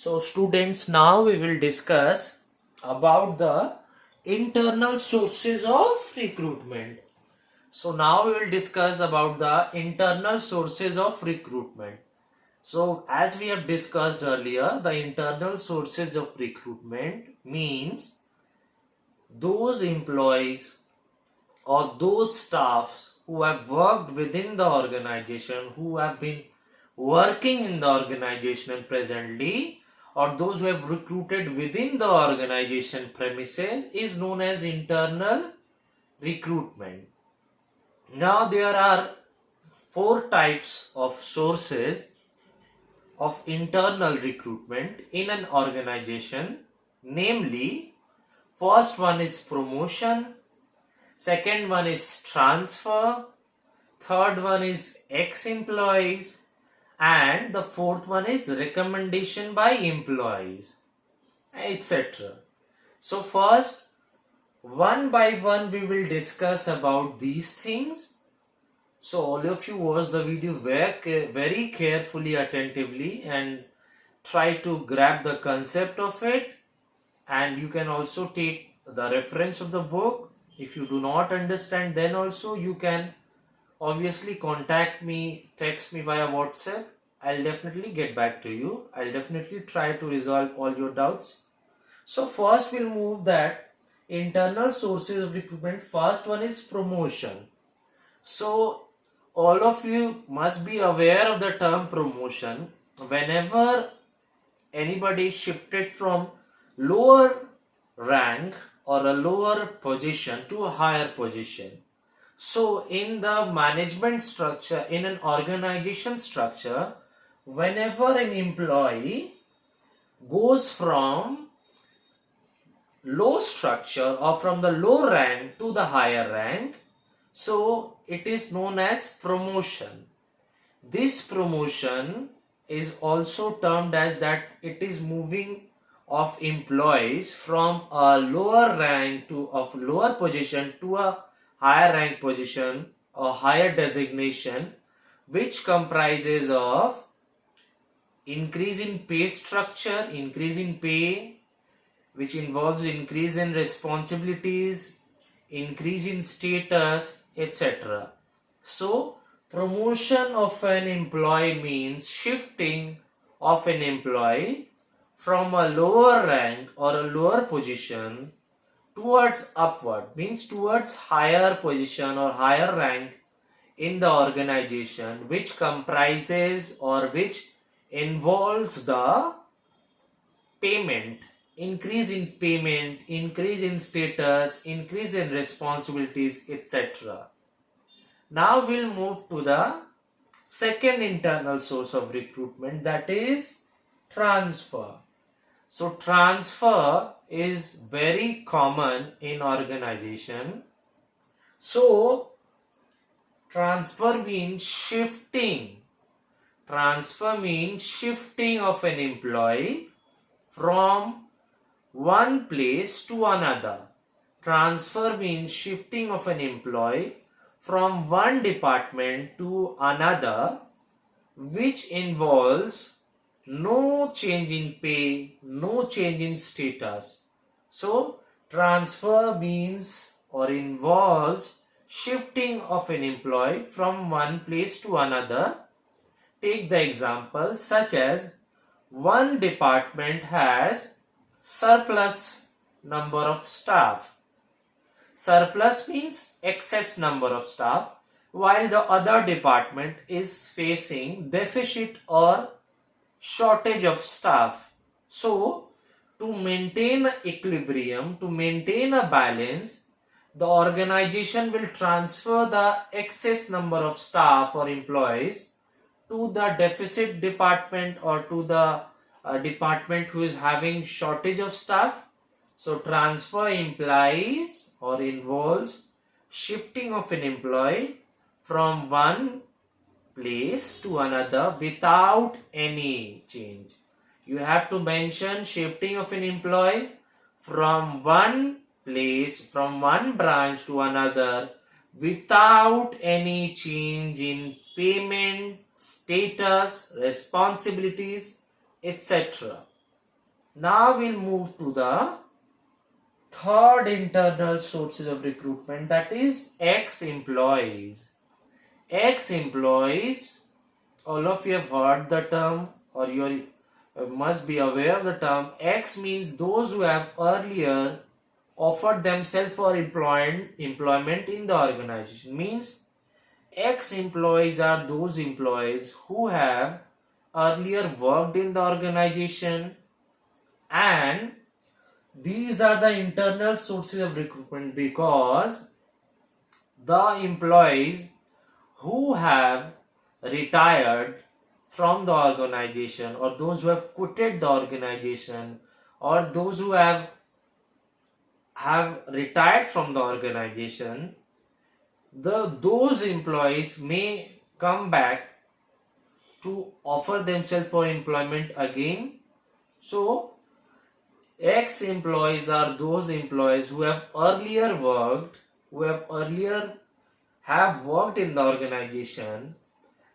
So students, now we will discuss about the internal sources of recruitment. So now we will discuss about the internal sources of recruitment. So as we have discussed earlier, the internal sources of recruitment means those employees or those staffs who have worked within the organization, who have been working in the organization presently, or those who have recruited within the organization premises is known as internal recruitment. Now there are four types of sources of internal recruitment in an organization, namely, first one is promotion, second one is transfer, third one is ex-employees, and the fourth one is recommendation by employees, etc. So first, one by one we will discuss about these things. So all of you watch the video very carefully, attentively, and try to grab the concept of it. And you can also take the reference of the book. If you do not understand, then also you can obviously contact me, text me via WhatsApp. I'll definitely get back to you. I'll definitely try to resolve all your doubts. So first we'll move that internal sources of recruitment. First one is promotion. So all of you must be aware of the term promotion. Whenever anybody is shifted from lower rank or a lower position to a higher position. So in the management structure, in an organization structure, whenever an employee goes from low structure or from the low rank to the higher rank, so it is known as promotion. This promotion is also termed as that it is moving of employees from a lower rank to of lower position to a higher rank position or higher designation, which comprises of increase in pay structure, increase in pay, which involves increase in responsibilities, increase in status, etc. So promotion of an employee means shifting of an employee from a lower rank or a lower position towards upward, means towards higher position or higher rank in the organization, which comprises or which involves the payment, increase in payment, increase in status, increase in responsibilities, etc. Now we'll move to the second internal source of recruitment, that is transfer. So transfer is very common in organization. So transfer means shifting. Transfer means shifting of an employee from one place to another. Transfer means shifting of an employee from one department to another, which involves no change in pay, no change in status. So transfer means or involves shifting of an employee from one place to another. Take the example such as one department has surplus number of staff. Surplus means excess number of staff, while the other department is facing deficit or shortage of staff. So to maintain equilibrium, to maintain a balance, the organization will transfer the excess number of staff or employees to the deficit department or to the department who is having shortage of staff. So transfer implies or involves shifting of an employee from one place to another without any change. You have to mention shifting of an employee from one place, from one branch to another without any change in payment, status, responsibilities, etc. Now we'll move to the third internal sources of recruitment, that is ex-employees. Ex-employees, all of you have heard the term, or you must be aware of the term. Ex means those who have earlier offered themselves for employment in the organization. Means ex-employees are those employees who have earlier worked in the organization, and these are the internal sources of recruitment because the employees who have retired from the organization, or those who have quitted the organization, or those who have retired from the organization, those employees may come back to offer themselves for employment again. So ex-employees are those employees who have earlier worked, who have worked in the organization,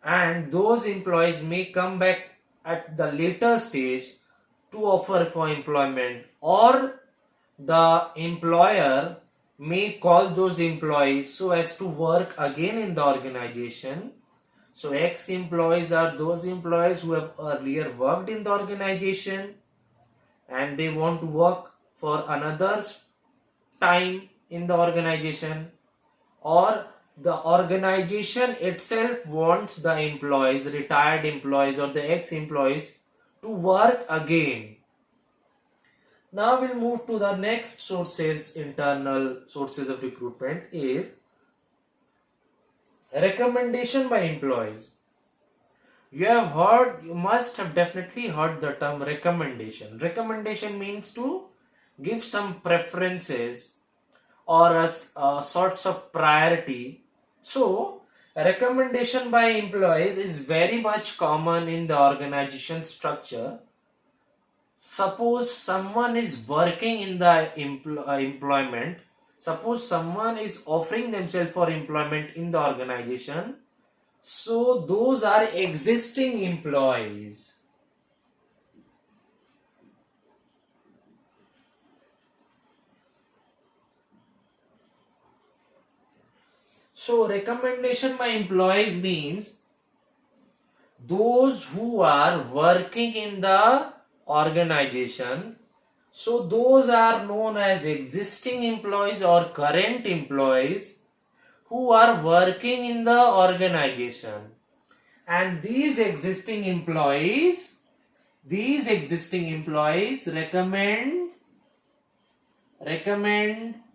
and those employees may come back at the later stage to offer for employment, or the employer may call those employees so as to work again in the organization. So ex-employees are those employees who have earlier worked in the organization and they want to work for another time in the organization, or the organization itself wants the employees, retired employees or the ex-employees, to work again. Now we'll move to the next sources, internal sources of recruitment, is recommendation by employees. You must have definitely heard the term recommendation. Recommendation means to give some preferences or sorts of priority. So, recommendation by employees is very much common in the organization structure. Suppose someone is working in the employment, suppose someone is offering themselves for employment in the organization, so those are existing employees. So recommendation by employees means those who are working in the organization. So those are known as existing employees or current employees who are working in the organization. And these existing employees recommend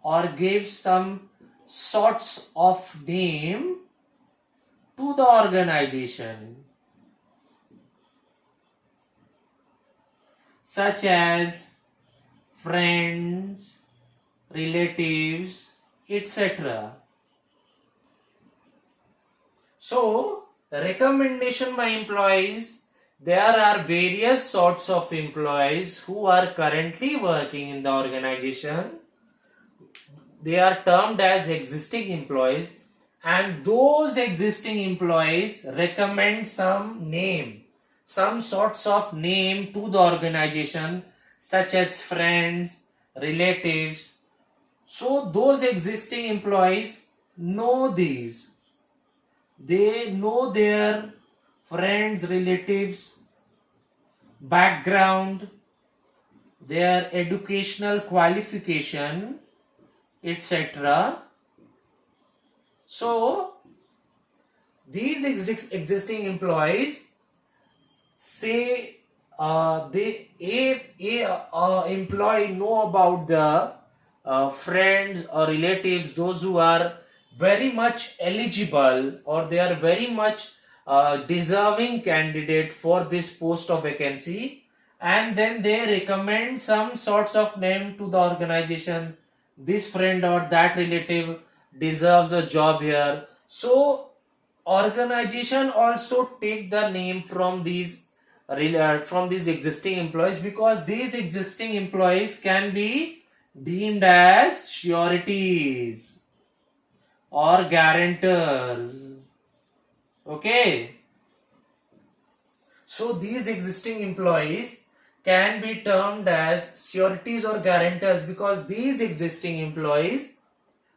or give some sorts of name to the organization, such as friends, relatives, etc. So, recommendation by employees, there are various sorts of employees who are currently working in the organization. They are termed as existing employees, and those existing employees recommend some sorts of name to the organization, such as friends, relatives. So those existing employees know these. They know their friends, relatives, background, their educational qualification, etc. So these existing employees say employee know about the friends or relatives, those who are very much eligible or they are very much deserving candidate for this post of vacancy, and then they recommend some sorts of name to the organization. This friend or that relative deserves a job here. So organization also take the name from these existing employees, because these existing employees can be deemed as sureties or guarantors. Okay, so these existing employees can be termed as sureties or guarantors, because these existing employees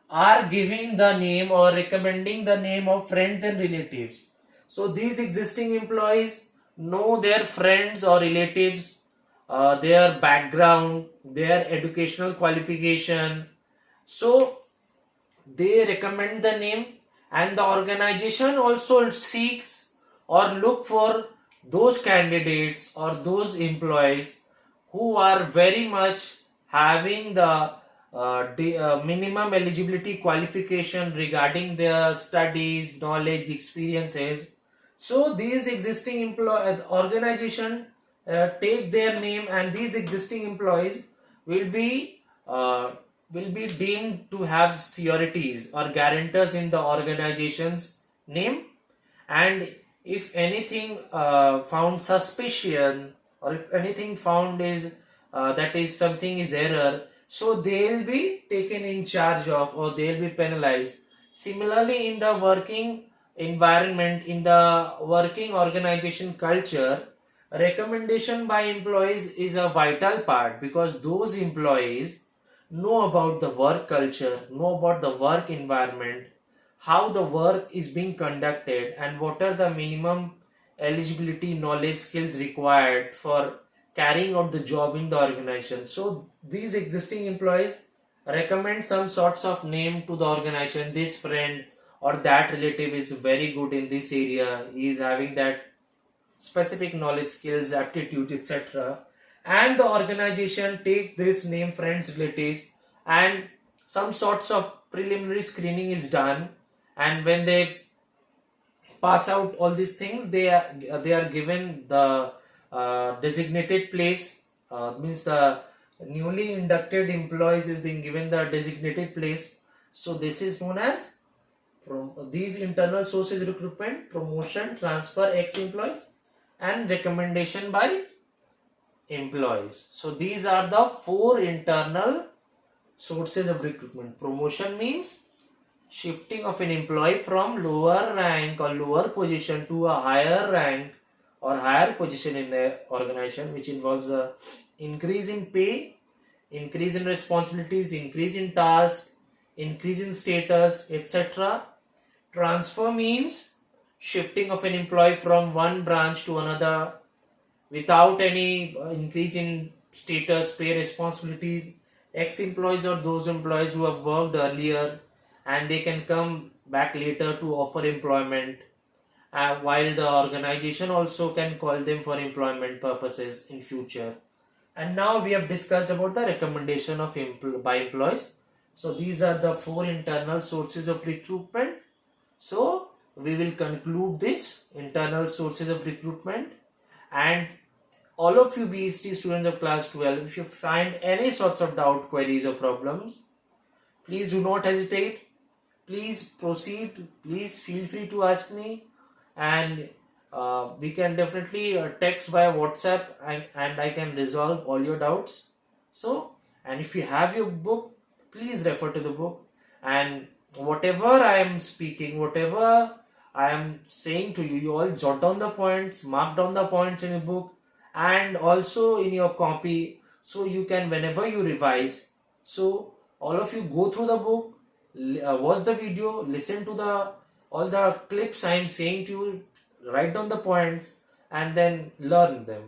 are giving the name or recommending the name of friends and relatives. So these existing employees know their friends or relatives, their background, their educational qualification. So they recommend the name, and the organization also seeks or look for those candidates or those employees who are very much having the minimum eligibility qualification regarding their studies, knowledge, experiences. So these existing organization take their name, and these existing employees will be uh, will be deemed to have sureties or guarantors in the organization's name. And if anything found suspicion, or if anything found is that is something is error, so they'll be taken in charge of, or they'll be penalized. Similarly, in the working environment, in the working organization culture, recommendation by employees is a vital part, because those employees know about the work culture, know about the work environment, how the work is being conducted, and what are the minimum eligibility, knowledge, skills required for carrying out the job in the organization. So these existing employees recommend some sorts of name to the organization. This friend or that relative is very good in this area, he is having that specific knowledge, skills, aptitude, etc. And the organization take this name, friends, relatives, and some sorts of preliminary screening is done. And when they pass out all these things, they are given the designated place. Means the newly inducted employees is being given the designated place. So this is known as these internal sources: recruitment, promotion, transfer ex employees, and recommendation by employees. So these are the four internal sources of recruitment. Promotion means shifting of an employee from lower rank or lower position to a higher rank or higher position in the organization, which involves a increase in pay, increase in responsibilities, increase in task, increase in status, etc. Transfer means shifting of an employee from one branch to another without any increase in status, pay, responsibilities. Ex employees or those employees who have worked earlier and they can come back later to offer employment, while the organization also can call them for employment purposes in future. And now we have discussed about the recommendation of by employees. So these are the four internal sources of recruitment. So we will conclude this internal sources of recruitment. And all of you BST students of class 12, if you find any sorts of doubt, queries or problems, please do not hesitate. Please proceed. Please feel free to ask me, and we can definitely text via WhatsApp, and I can resolve all your doubts. So, and if you have your book, please refer to the book, and whatever I am speaking, whatever I am saying to you, you all jot down the points, mark down the points in your book, and also in your copy, so you can, whenever you revise, so all of you go through the book, watch the video, listen to the all the clips I am saying to you, write down the points, and then learn them.